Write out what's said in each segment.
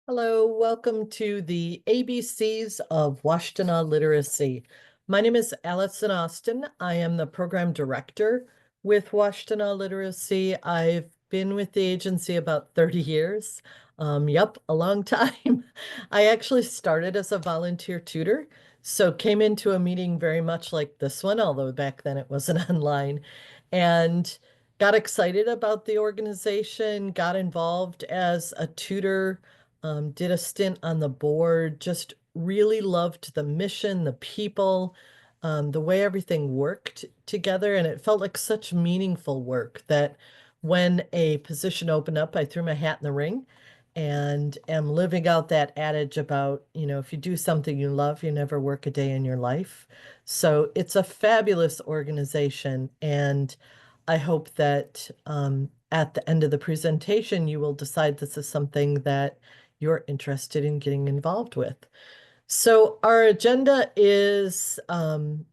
Hello, welcome to the ABCs of Washtenaw Literacy. My name is Allison Austin. I am the program director with Washtenaw Literacy. I've been with the agency about 30 years. Yep, a long time. I actually started as a volunteer tutor, so came into a meeting very much like this one, although back then it wasn't online, and got excited about the organization, got involved as a tutor, did a stint on the board, just really loved the mission, the people, the way everything worked together. And it felt like such meaningful work that when a position opened up, I threw my hat in the ring and am living out that adage about, if you do something you love, you never work a day in your life. So it's a fabulous organization. And I hope that at the end of the presentation, you will decide this is something that you're interested in getting involved with. So our agenda is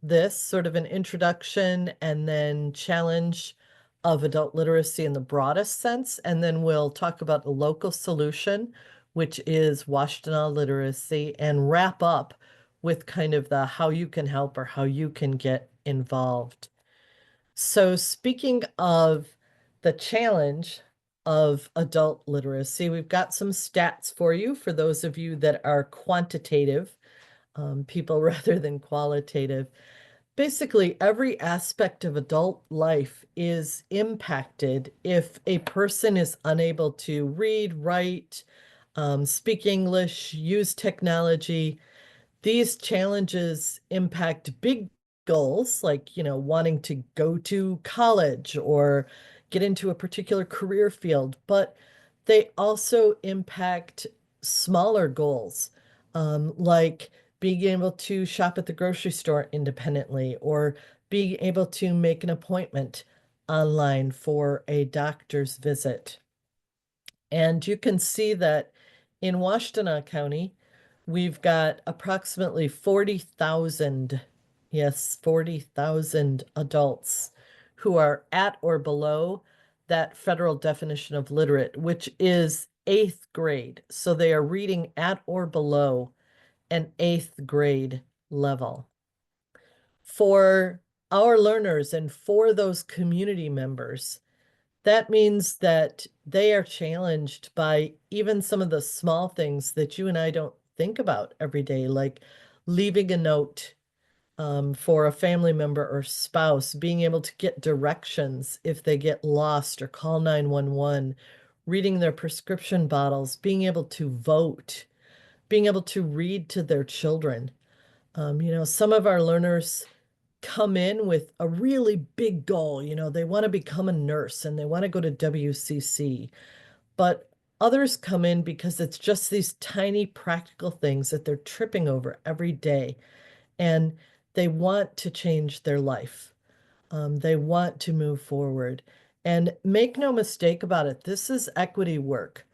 this sort of an introduction and then challenge of adult literacy in the broadest sense. And then we'll talk about the local solution, which is Washtenaw Literacy, and wrap up with kind of the how you can help or how you can get involved. So speaking of the challenge of adult literacy, we've got some stats for you for those of you that are quantitative people rather than qualitative. Basically, every aspect of adult life is impacted if a person is unable to read, write, speak English, use technology. These challenges impact big goals like, wanting to go to college or get into a particular career field, but they also impact smaller goals, like being able to shop at the grocery store independently or being able to make an appointment online for a doctor's visit. And you can see that in Washtenaw County, we've got approximately 40,000, yes, 40,000 adults who are at or below that federal definition of literate, which is eighth grade. So they are reading at or below an eighth grade level. For our learners and for those community members, that means that they are challenged by even some of the small things that you and I don't think about every day, like leaving a note for a family member or spouse, being able to get directions if they get lost or call 911, reading their prescription bottles, being able to vote, being able to read to their children. Some of our learners come in with a really big goal. They want to become a nurse and they want to go to WCC. But others come in because it's just these tiny practical things that they're tripping over every day. And they want to change their life. They want to move forward. And make no mistake about it, this is equity work.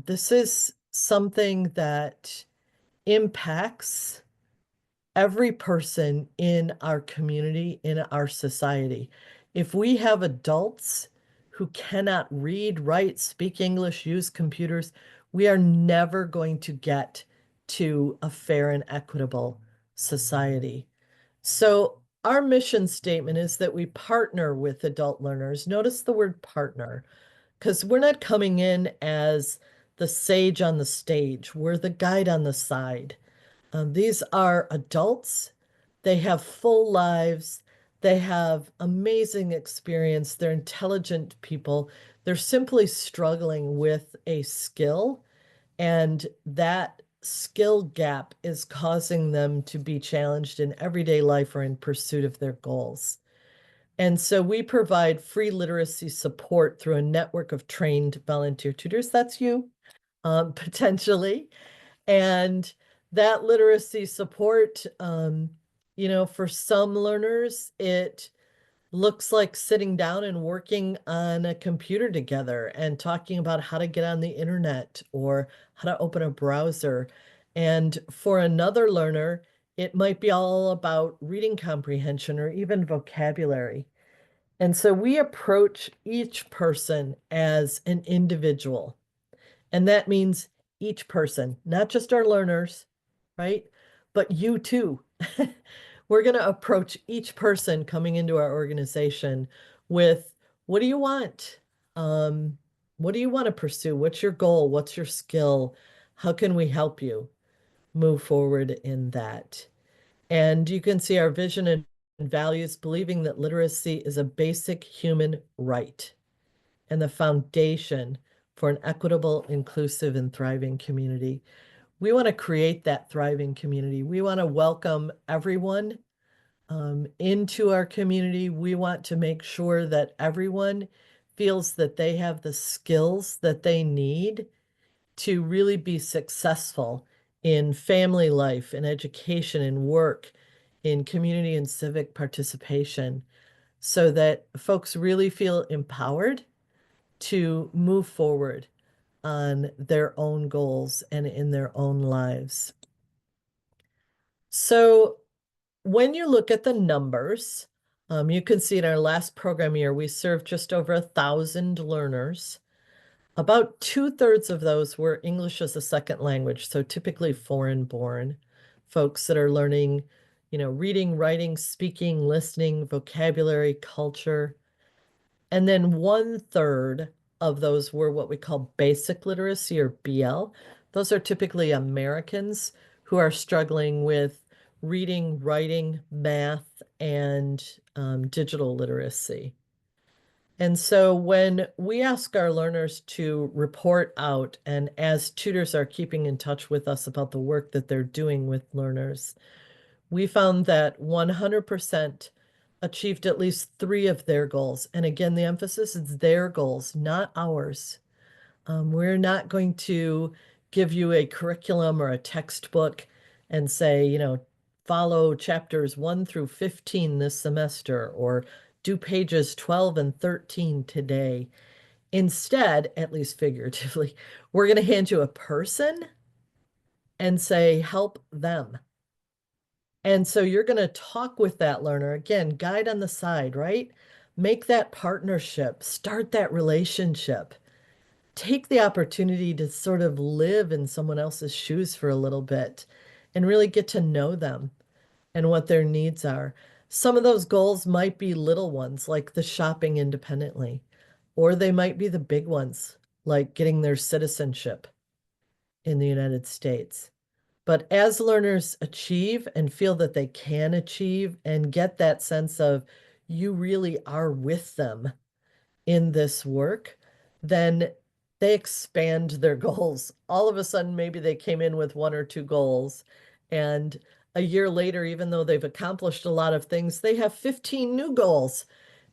This is something that impacts every person in our community, in our society. If we have adults who cannot read, write, speak English, use computers, we are never going to get to a fair and equitable society. So our mission statement is that we partner with adult learners. Notice the word partner, because we're not coming in as the sage on the stage. We're the guide on the side. These are adults. They have full lives. They have amazing experience. They're intelligent people. They're simply struggling with a skill, and that skill gap is causing them to be challenged in everyday life or in pursuit of their goals. And so we provide free literacy support through a network of trained volunteer tutors. That's you, potentially. And that literacy support, for some learners, it looks like sitting down and working on a computer together and talking about how to get on the internet or how to open a browser. And for another learner, it might be all about reading comprehension or even vocabulary. And so we approach each person as an individual. And that means each person, not just our learners, right? But you too. We're going to approach each person coming into our organization with, what do you want? Um, what do you want to pursue? What's your goal? What's your skill? How can we help you move forward in that? And you can see our vision and values, believing that literacy is a basic human right and the foundation for an equitable, inclusive, and thriving community. We want to create that thriving community. We want to welcome everyone into our community. We want to make sure that everyone feels that they have the skills that they need to really be successful in family life, in education, in work, in community and civic participation, so that folks really feel empowered to move forward on their own goals and in their own lives. So when you look at the numbers, you can see in our last program year, we served just over 1,000 learners. About 2/3 of those were English as a second language, so typically foreign-born folks that are learning, reading, writing, speaking, listening, vocabulary, culture. And then 1/3 of those were what we call basic literacy, or BL. Those are typically Americans who are struggling with reading, writing, math, and digital literacy. And so when we ask our learners to report out, and as tutors are keeping in touch with us about the work that they're doing with learners, we found that 100% achieved at least 3 of their goals. And again, the emphasis is their goals, not ours. We're not going to give you a curriculum or a textbook and say, follow chapters 1 through 15 this semester, or do pages 12 and 13 today. Instead, at least figuratively, we're going to hand you a person and say, help them. And so you're going to talk with that learner, again, guide on the side, right? Make that partnership, start that relationship. Take the opportunity to sort of live in someone else's shoes for a little bit and really get to know them and what their needs are. Some of those goals might be little ones, like the shopping independently, or they might be the big ones, like getting their citizenship in the United States. But as learners achieve and feel that they can achieve and get that sense of you really are with them in this work, then they expand their goals. All of a sudden, maybe they came in with 1 or 2 goals, and a year later, even though they've accomplished a lot of things, they have 15 new goals.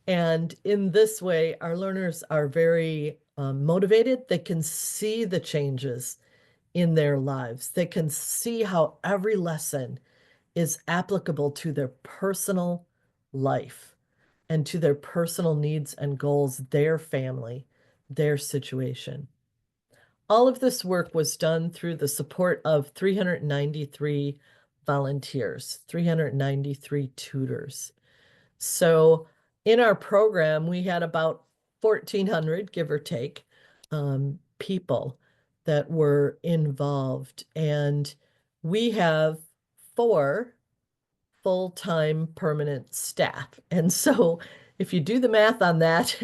And in this way, our learners are very motivated. They can see the changes in their lives. They can see how every lesson is applicable to their personal life and to their personal needs and goals, their family, their situation. All of this work was done through the support of 393 volunteers, 393 tutors. So in our program, we had about 1,400, give or take, people that were involved. And we have 4 full-time permanent staff. And so if you do the math on that,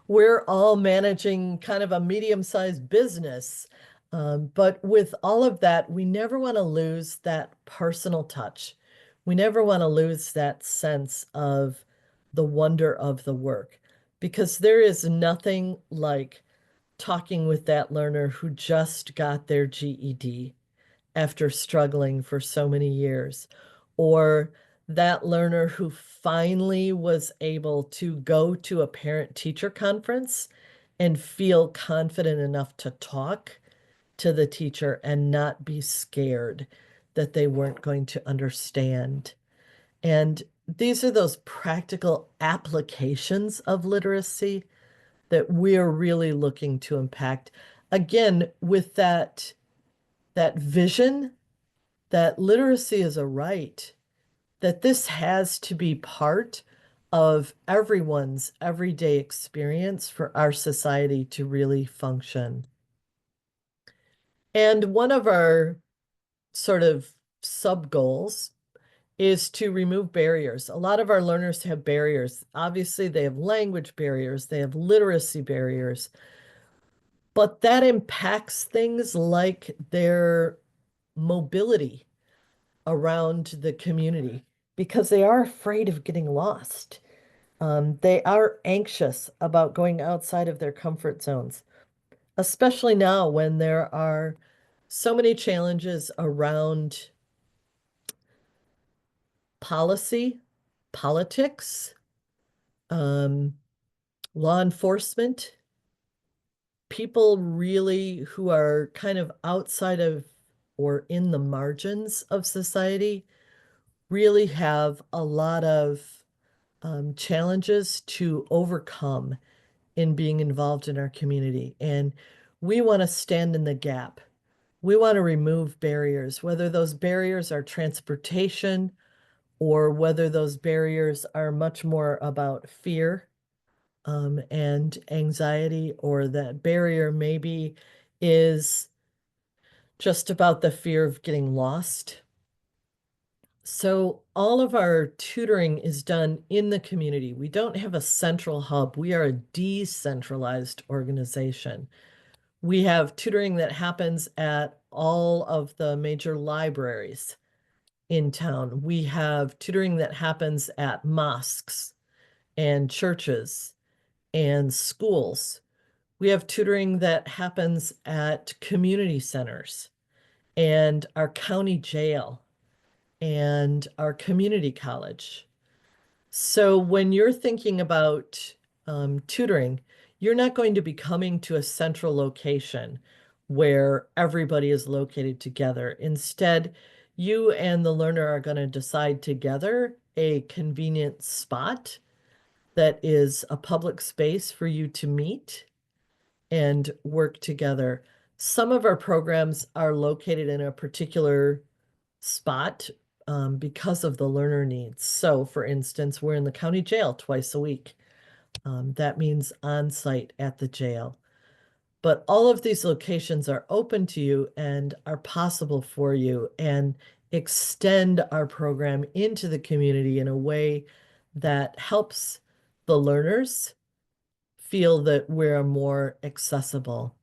we're all managing kind of a medium-sized business. But with all of that, we never want to lose that personal touch. We never want to lose that sense of the wonder of the work, because there is nothing like talking with that learner who just got their GED after struggling for so many years, or that learner who finally was able to go to a parent-teacher conference and feel confident enough to talk to the teacher and not be scared that they weren't going to understand. And these are those practical applications of literacy that we're really looking to impact. Again, with that vision that literacy is a right, that this has to be part of everyone's everyday experience for our society to really function. And one of our sort of sub goals is to remove barriers. A lot of our learners have barriers. Obviously, they have language barriers, they have literacy barriers, but that impacts things like their mobility around the community because they are afraid of getting lost. They are anxious about going outside of their comfort zones, especially now when there are so many challenges around policy, politics, um, law enforcement, people really who are kind of outside of or in the margins of society really have a lot of challenges to overcome in being involved in our community. And we want to stand in the gap. We want to remove barriers, whether those barriers are transportation or whether those barriers are much more about fear and anxiety, or that barrier maybe is just about the fear of getting lost. So all of our tutoring is done in the community. We don't have a central hub. We are a decentralized organization. We have tutoring that happens at all of the major libraries in town. We have tutoring that happens at mosques and churches and schools. We have tutoring that happens at community centers and our county jail and our community college. So when you're thinking about tutoring, you're not going to be coming to a central location where everybody is located together. Instead, you and the learner are going to decide together a convenient spot that is a public space for you to meet and work together. Some of our programs are located in a particular spot because of the learner needs. So, for instance, we're in the county jail twice a week. That means on site at the jail. But all of these locations are open to you and are possible for you and extend our program into the community in a way that helps the learners feel that we're more accessible.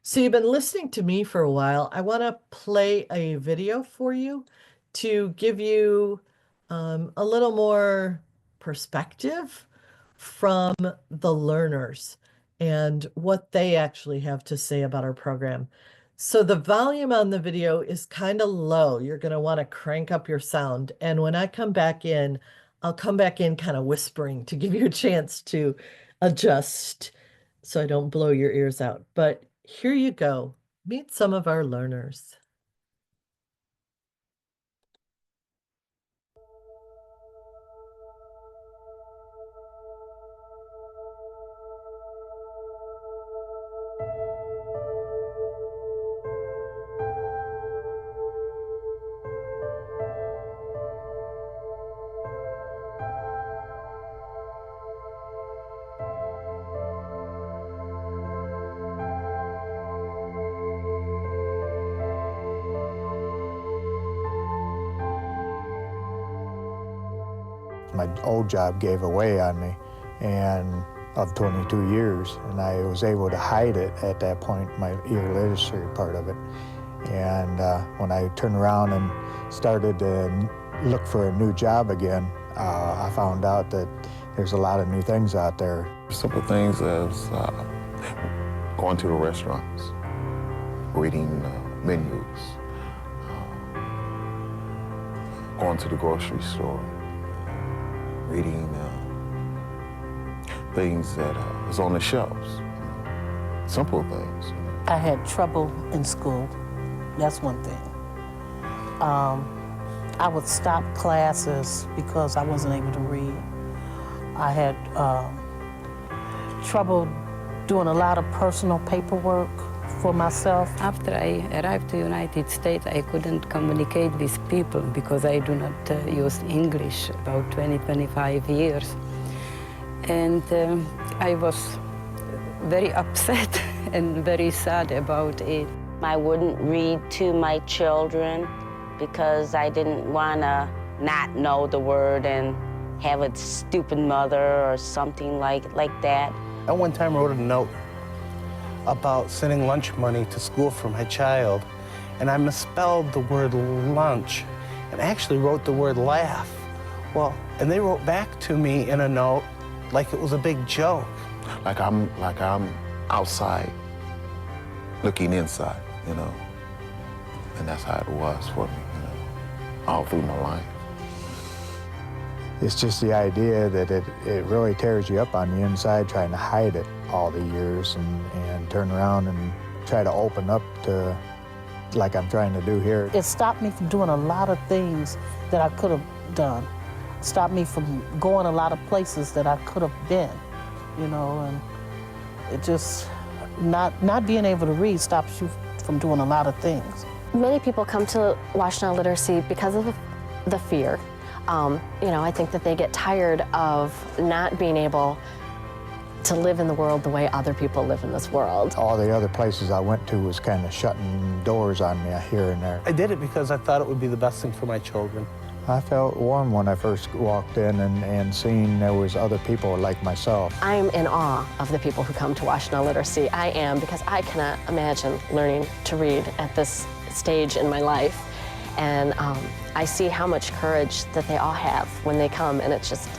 So you've been listening to me for a while. I want to play a video for you to give you a little more perspective from the learners and what they actually have to say about our program. So the volume on the video is kind of low. You're going to want to crank up your sound. And when I come back in, I'll come back in kind of whispering to give you a chance to adjust so I don't blow your ears out. But here you go. Meet some of our learners. My old job gave away on me, and of 22 years, and I was able to hide it at that point, my ear literacy part of it. And when I turned around and started to look for a new job again, I found out that there's a lot of new things out there. Simple things as going to the restaurants, reading menus, going to the grocery store, reading things that is on the shelves, simple things. I had trouble in school, that's one thing. I would stop classes because I wasn't able to read. I had trouble doing a lot of personal paperwork for myself. After I arrived to the United States, I couldn't communicate with people because I do not use English about 25 years. And I was very upset and very sad about it. I wouldn't read to my children because I didn't want to not know the word and have a stupid mother or something like that. I one time wrote a note about sending lunch money to school for my child, and I misspelled the word lunch and actually wrote the word laugh. Well, and they wrote back to me in a note like it was a big joke. Like I'm outside looking inside, you know. And that's how it was for me, you know, all through my life. It's just the idea that it really tears you up on the inside trying to hide it all the years and turn around and try to open up to, like I'm trying to do here. It stopped me from doing a lot of things that I could have done. It stopped me from going a lot of places that I could have been, you know, and it just, not being able to read stops you from doing a lot of things. Many people come to Washtenaw Literacy because of the fear. You know, I think that they get tired of not being able to live in the world the way other people live in this world. All the other places I went to was kind of shutting doors on me here and there. I did it because I thought it would be the best thing for my children. I felt warm when I first walked in and seen there was other people like myself. I'm in awe of the people who come to Washtenaw Literacy. I am, because I cannot imagine learning to read at this stage in my life. And I see how much courage that they all have when they come, and it's just,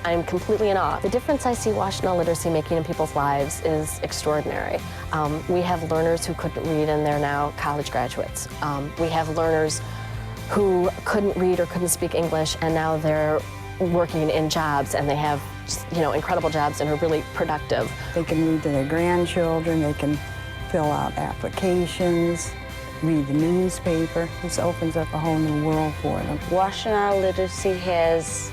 I'm completely in awe. The difference I see Washtenaw Literacy making in people's lives is extraordinary. We have learners who couldn't read and they're now college graduates. We have learners who couldn't read or couldn't speak English, and now they're working in jobs, and they have, you know, incredible jobs and are really productive. They can read to their grandchildren, they can fill out applications, read the newspaper. This opens up a whole new world for them. Washtenaw Literacy has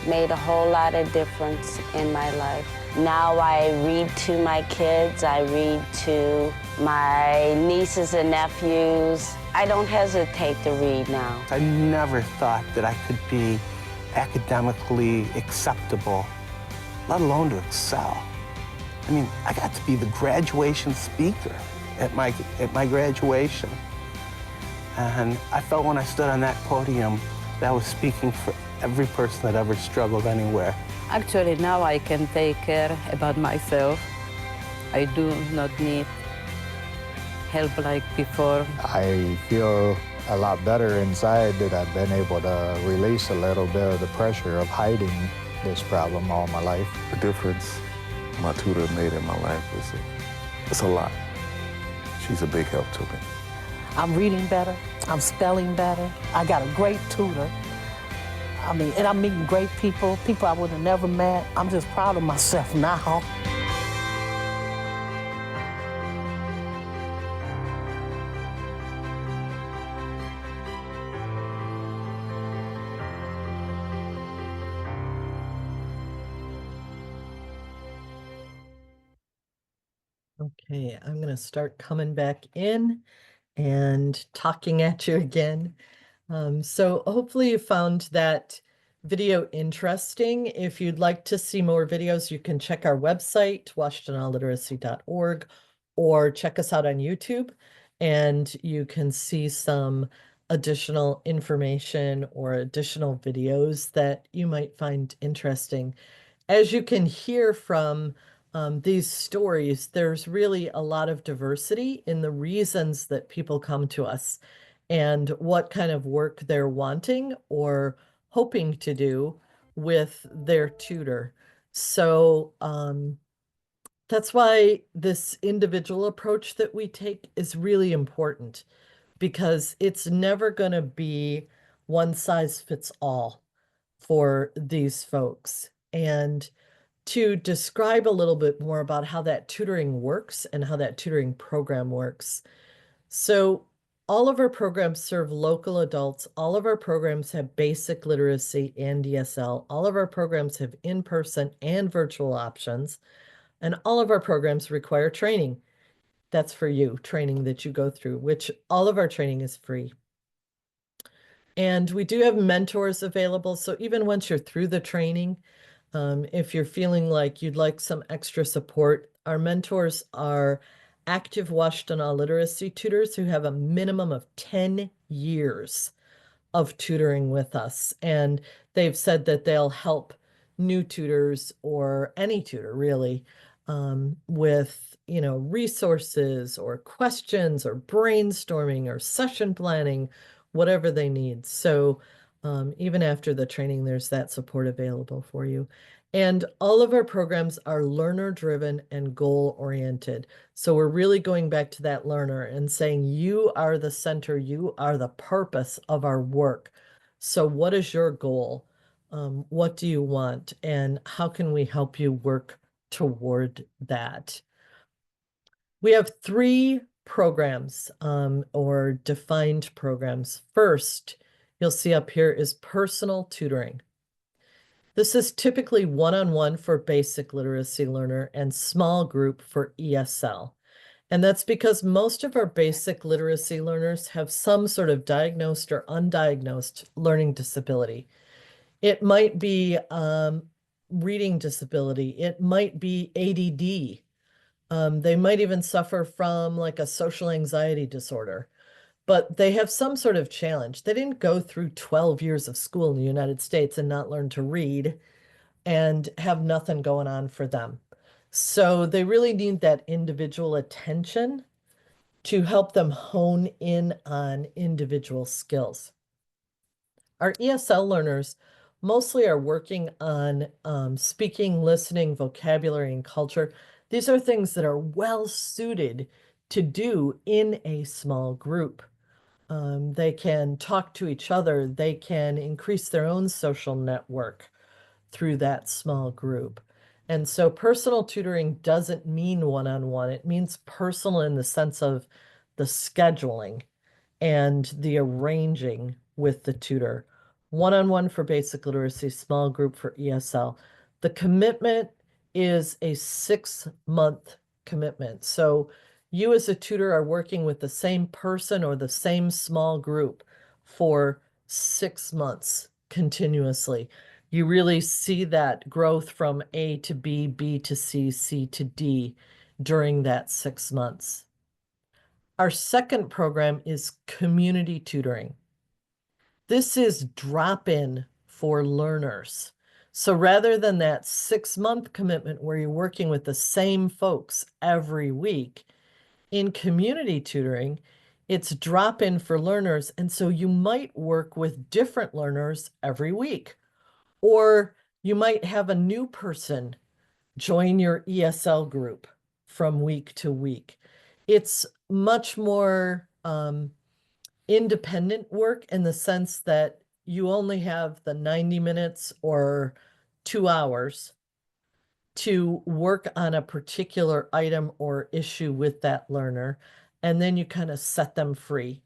made a whole lot of difference in my life. Now I read to my kids, I read to my nieces and nephews. I don't hesitate to read now. I never thought that I could be academically acceptable, let alone to excel. I mean, I got to be the graduation speaker at my graduation. And I felt when I stood on that podium that I was speaking for every person that ever struggled anywhere. Actually, now I can take care about myself. I do not need help like before. I feel a lot better inside that I've been able to release a little bit of the pressure of hiding this problem all my life. The difference my tutor made in my life it's a lot. She's a big help to me. I'm reading better, I'm spelling better, I got a great tutor. I mean, and I'm meeting great people, people I would have never met. I'm just proud of myself now. Okay, I'm going to start coming back in and talking at you again. So hopefully you found that video interesting. If you'd like to see more videos, you can check our website, washtenawliteracy.org, or check us out on YouTube, and you can see some additional information or additional videos that you might find interesting. As you can hear from these stories, there's really a lot of diversity in the reasons that people come to us and what kind of work they're wanting or hoping to do with their tutor. So that's why this individual approach that we take is really important, because it's never going to be one size fits all for these folks. And to describe a little bit more about how that tutoring works and how that tutoring program works. So all of our programs serve local adults. All of our programs have basic literacy and ESL. All of our programs have in-person and virtual options. And all of our programs require training. That's for you, training that you go through, which all of our training is free. And we do have mentors available. So even once you're through the training, if you're feeling like you'd like some extra support, our mentors are active Washtenaw literacy tutors who have a minimum of 10 years of tutoring with us. And they've said that they'll help new tutors or any tutor really with, resources or questions or brainstorming or session planning, whatever they need. So even after the training, there's that support available for you. And all of our programs are learner-driven and goal-oriented. So we're really going back to that learner and saying, you are the center, you are the purpose of our work. So what is your goal? What do you want? And how can we help you work toward that? We have 3 programs or defined programs. First, you'll see up here is personal tutoring. This is typically one-on-one for basic literacy learner and small group for ESL. And that's because most of our basic literacy learners have some sort of diagnosed or undiagnosed learning disability. It might be reading disability. It might be ADD. They might even suffer from like a social anxiety disorder, but they have some sort of challenge. They didn't go through 12 years of school in the United States and not learn to read and have nothing going on for them. So they really need that individual attention to help them hone in on individual skills. Our ESL learners mostly are working on speaking, listening, vocabulary, and culture. These are things that are well suited to do in a small group. They can talk to each other. They can increase their own social network through that small group. And so personal tutoring doesn't mean one-on-one. It means personal in the sense of the scheduling and the arranging with the tutor. One-on-one for basic literacy, small group for ESL. The commitment is a 6-month commitment. So you as a tutor are working with the same person or the same small group for 6 months continuously. You really see that growth from A to B, B to C, C to D during that 6 months. Our second program is community tutoring. This is drop-in for learners. So rather than that 6-month commitment where you're working with the same folks every week, in community tutoring, it's drop-in for learners. And so you might work with different learners every week. Or you might have a new person join your ESL group from week to week. It's much more independent work in the sense that you only have the 90 minutes or 2 hours to work on a particular item or issue with that learner, and then you kind of set them free.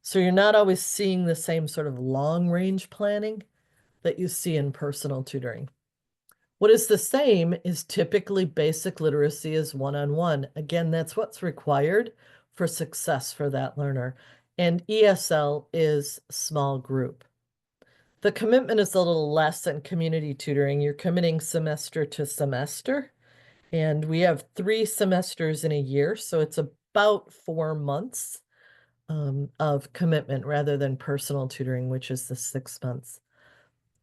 So you're not always seeing the same sort of long-range planning that you see in personal tutoring. What is the same is typically basic literacy is one-on-one. Again, that's what's required for success for that learner. And ESL is small group. The commitment is a little less than community tutoring. You're committing semester to semester, and we have 3 semesters in a year, so it's about 4 months of commitment rather than personal tutoring, which is the 6 months.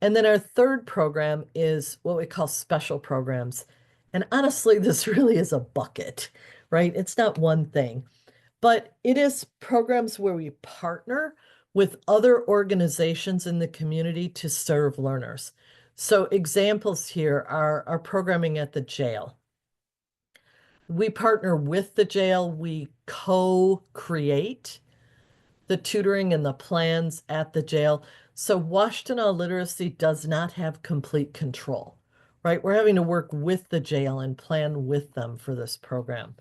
And then our third program is what we call special programs. And honestly, this really is a bucket, right? It's not one thing, but it is programs where we partner with other organizations in the community to serve learners. So examples here are our programming at the jail. We partner with the jail, we co-create the tutoring and the plans at the jail. So Washtenaw Literacy does not have complete control, right? We're having to work with the jail and plan with them for this program.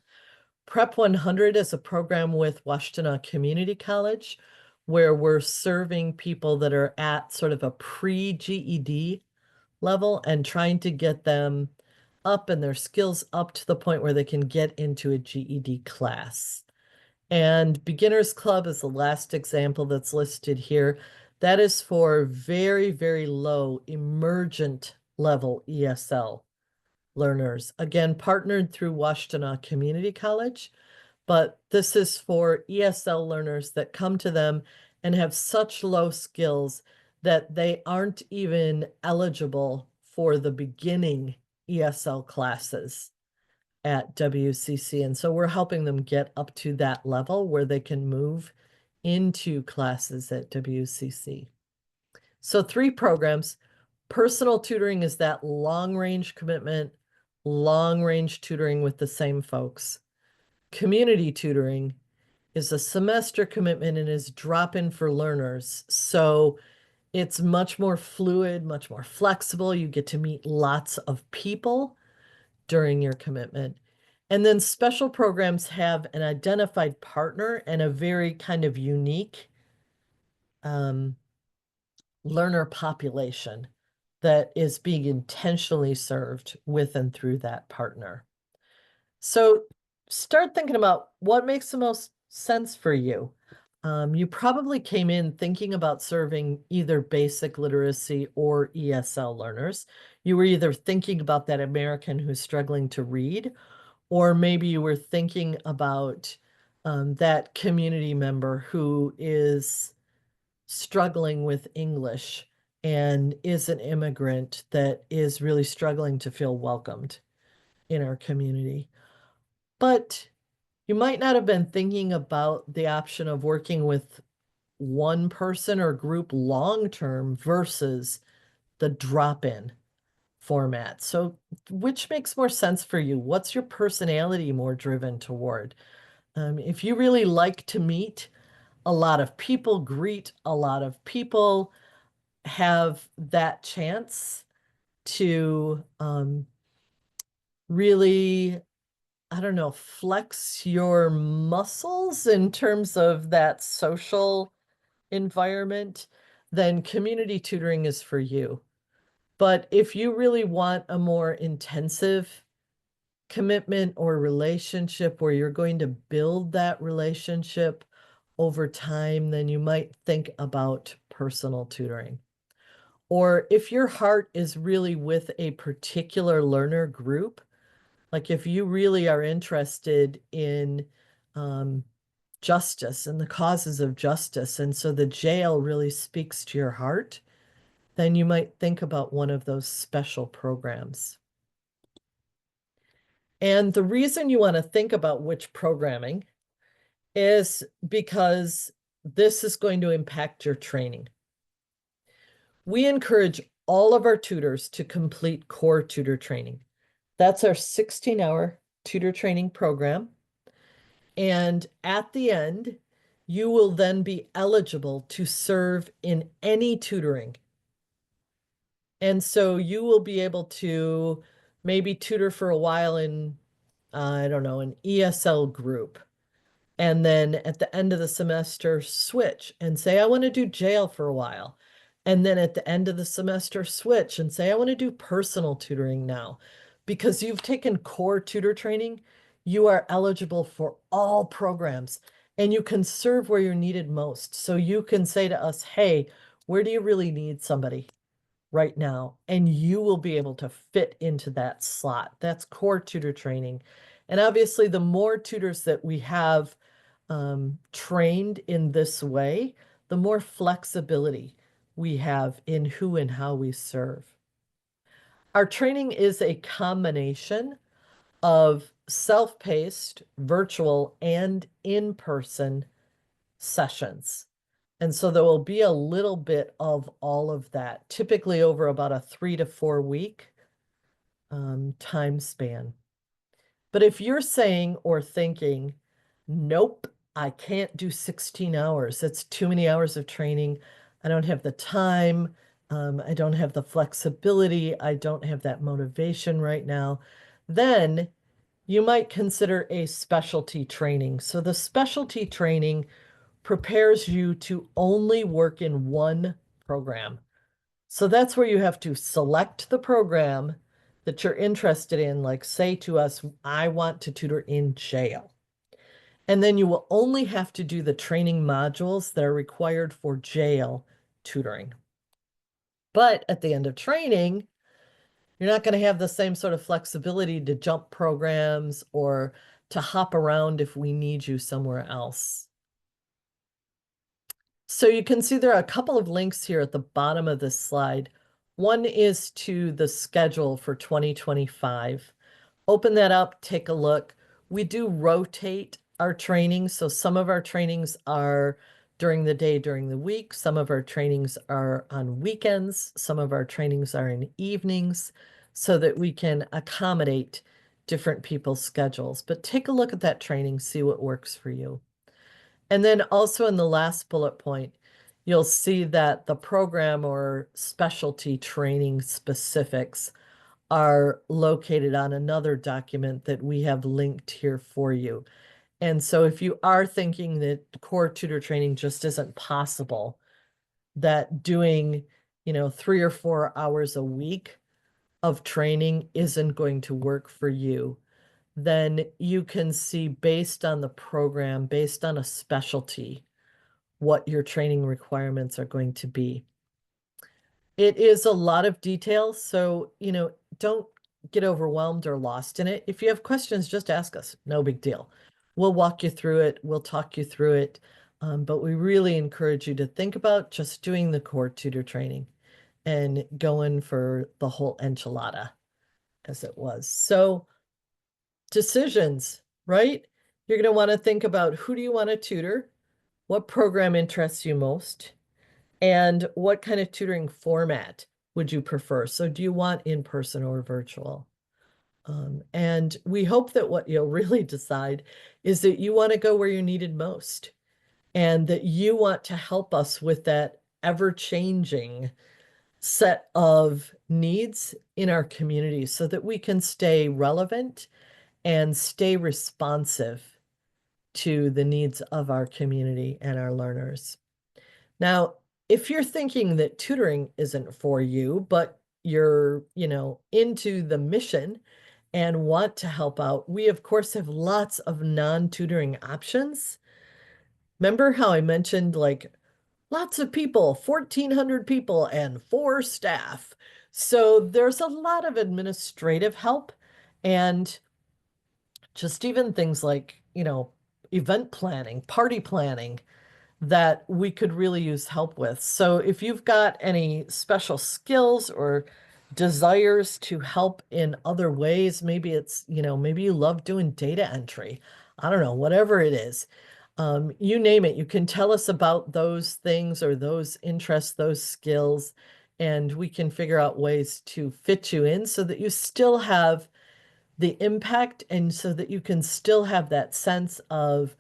Prep 100 is a program with Washtenaw Community College where we're serving people that are at sort of a pre-GED level and trying to get them up and their skills up to the point where they can get into a GED class. And Beginners Club is the last example that's listed here. That is for very, very low emergent level ESL learners. Again, partnered through Washtenaw Community College, but this is for ESL learners that come to them and have such low skills that they aren't even eligible for the beginning ESL classes at WCC. And so we're helping them get up to that level where they can move into classes at WCC. So 3 programs. Personal tutoring is that long-range commitment, long-range tutoring with the same folks. Community tutoring is a semester commitment and is drop-in for learners. So it's much more fluid, much more flexible. You get to meet lots of people during your commitment. And then special programs have an identified partner and a very kind of unique learner population that is being intentionally served with and through that partner. So start thinking about what makes the most sense for you. You probably came in thinking about serving either basic literacy or ESL learners. You were either thinking about that American who's struggling to read, or maybe you were thinking about that community member who is struggling with English and is an immigrant that is really struggling to feel welcomed in our community. But you might not have been thinking about the option of working with one person or group long-term versus the drop-in format. So which makes more sense for you? What's your personality more driven toward? If you really like to meet a lot of people, greet a lot of people, have that chance to really, I don't know, flex your muscles in terms of that social environment, then community tutoring is for you. But if you really want a more intensive commitment or relationship where you're going to build that relationship over time, then you might think about personal tutoring. Or if your heart is really with a particular learner group, like if you really are interested in justice and the causes of justice, and so the jail really speaks to your heart, then you might think about one of those special programs. And the reason you want to think about which programming is because this is going to impact your training. We encourage all of our tutors to complete core tutor training. That's our 16-hour tutor training program. And at the end, you will then be eligible to serve in any tutoring. And so you will be able to maybe tutor for a while in, I don't know, an ESL group. And then at the end of the semester, switch and say, I want to do jail for a while. And then at the end of the semester, switch and say, I want to do personal tutoring now. Because you've taken core tutor training, you are eligible for all programs and you can serve where you're needed most. So you can say to us, hey, where do you really need somebody right now? And you will be able to fit into that slot. That's core tutor training. And obviously, the more tutors that we have trained in this way, the more flexibility we have in who and how we serve. Our training is a combination of self-paced, virtual, and in-person sessions. And so there will be a little bit of all of that, typically over about a 3 to 4 week time span. But if you're saying or thinking, nope, I can't do 16 hours. That's too many hours of training. I don't have the time. I don't have the flexibility. I don't have that motivation right now. Then you might consider a specialty training. So the specialty training prepares you to only work in one program. So that's where you have to select the program that you're interested in, like say to us, I want to tutor in jail. And then you will only have to do the training modules that are required for jail tutoring. But at the end of training, you're not going to have the same sort of flexibility to jump programs or to hop around if we need you somewhere else. So you can see there are a couple of links here at the bottom of this slide. One is to the schedule for 2025. Open that up, take a look. We do rotate our trainings. So some of our trainings are during the day, during the week. Some of our trainings are on weekends. Some of our trainings are in evenings so that we can accommodate different people's schedules. But take a look at that training, see what works for you. And then also in the last bullet point, you'll see that the program or specialty training specifics are located on another document that we have linked here for you. And so if you are thinking that core tutor training just isn't possible, that doing, 3 or 4 hours a week of training isn't going to work for you, then you can see based on the program, based on a specialty, what your training requirements are going to be. It is a lot of detail, so, don't get overwhelmed or lost in it. If you have questions, just ask us. No big deal. We'll walk you through it. We'll talk you through it. But we really encourage you to think about just doing the core tutor training and going for the whole enchilada as it was. So decisions, right? You're going to want to think about who do you want to tutor? What program interests you most? And what kind of tutoring format would you prefer? So do you want in-person or virtual? And we hope that what you'll really decide is that you want to go where you're needed most and that you want to help us with that ever-changing set of needs in our community so that we can stay relevant and stay responsive to the needs of our community and our learners. Now, if you're thinking that tutoring isn't for you, but you're, into the mission and want to help out, we of course have lots of non-tutoring options. Remember how I mentioned like lots of people, 1,400 people and 4 staff. So there's a lot of administrative help and just even things like, event planning, party planning, that we could really use help with. So if you've got any special skills or desires to help in other ways, maybe it's, maybe you love doing data entry. I don't know, whatever it is. You name it, you can tell us about those things or those interests, those skills, and we can figure out ways to fit you in so that you still have the impact and so that you can still have that sense of,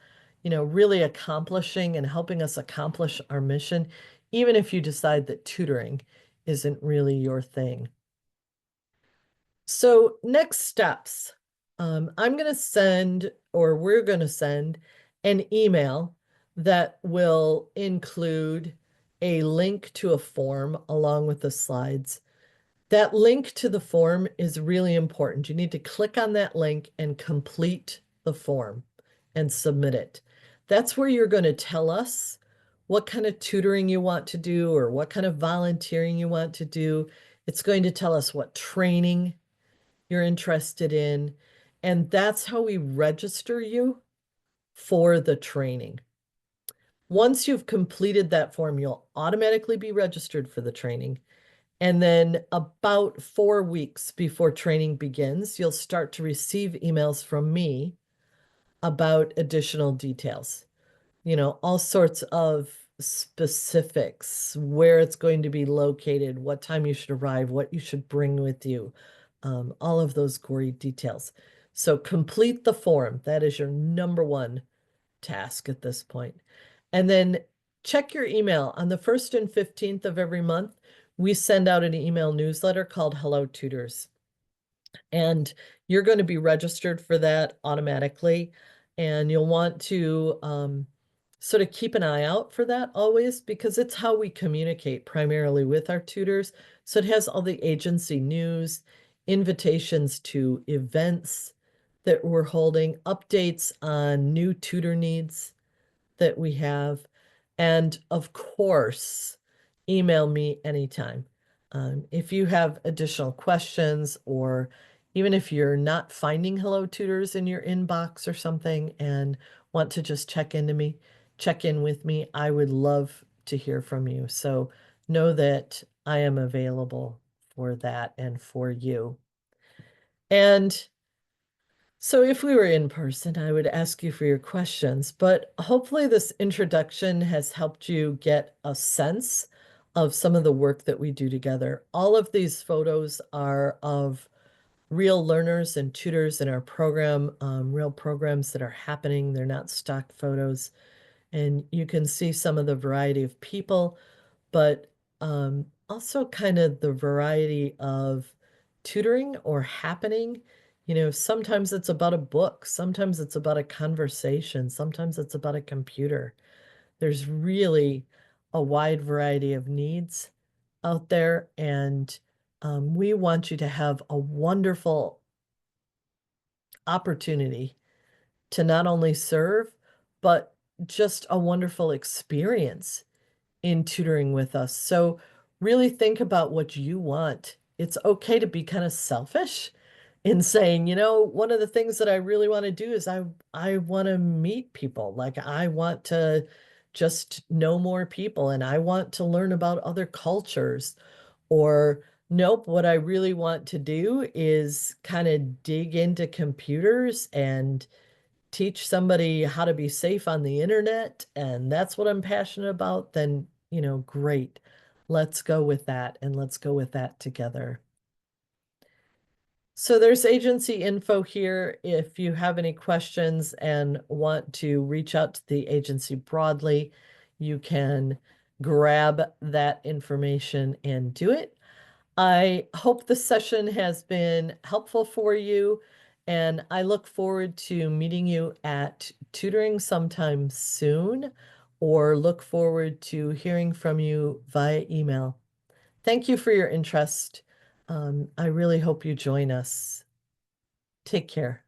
really accomplishing and helping us accomplish our mission, even if you decide that tutoring isn't really your thing. So next steps, I'm going to send, or we're going to send an email that will include a link to a form along with the slides. That link to the form is really important. You need to click on that link and complete the form and submit it. That's where you're going to tell us what kind of tutoring you want to do or what kind of volunteering you want to do. It's going to tell us what training you're interested in. And that's how we register you for the training. Once you've completed that form, you'll automatically be registered for the training. And then about 4 weeks before training begins, you'll start to receive emails from me about additional details. All sorts of specifics, where it's going to be located, what time you should arrive, what you should bring with you, all of those gory details. So complete the form. That is your number one task at this point. And then check your email. On the 1st and 15th of every month, we send out an email newsletter called Hello Tutors. And you're going to be registered for that automatically. And you'll want to sort of keep an eye out for that always, because it's how we communicate primarily with our tutors. So it has all the agency news, invitations to events that we're holding, updates on new tutor needs that we have. And of course, email me anytime. If you have additional questions or even if you're not finding Hello Tutors in your inbox or something and want to just check in with me, I would love to hear from you. So know that I am available for that and for you. And so if we were in person, I would ask you for your questions, but hopefully this introduction has helped you get a sense of some of the work that we do together. All of these photos are of real learners and tutors in our program, real programs that are happening. They're not stock photos. And you can see some of the variety of people, but also kind of the variety of tutoring or happening. You know, sometimes it's about a book, sometimes it's about a conversation, sometimes it's about a computer. There's really a wide variety of needs out there, and we want you to have a wonderful opportunity to not only serve, but just a wonderful experience in tutoring with us. So really think about what you want. It's okay to be kind of selfish in saying, you know, one of the things that I really want to do is I want to meet people. Like I want to just know more people and I want to learn about other cultures. Or nope, what I really want to do is kind of dig into computers and teach somebody how to be safe on the internet, and that's what I'm passionate about, then, you know, great. Let's go with that, and let's go with that together. So there's agency info here if you have any questions and want to reach out to the agency broadly, you can grab that information and do it. I hope the session has been helpful for you, and I look forward to meeting you at tutoring sometime soon, or look forward to hearing from you via email. Thank you for your interest. I really hope you join us. Take care.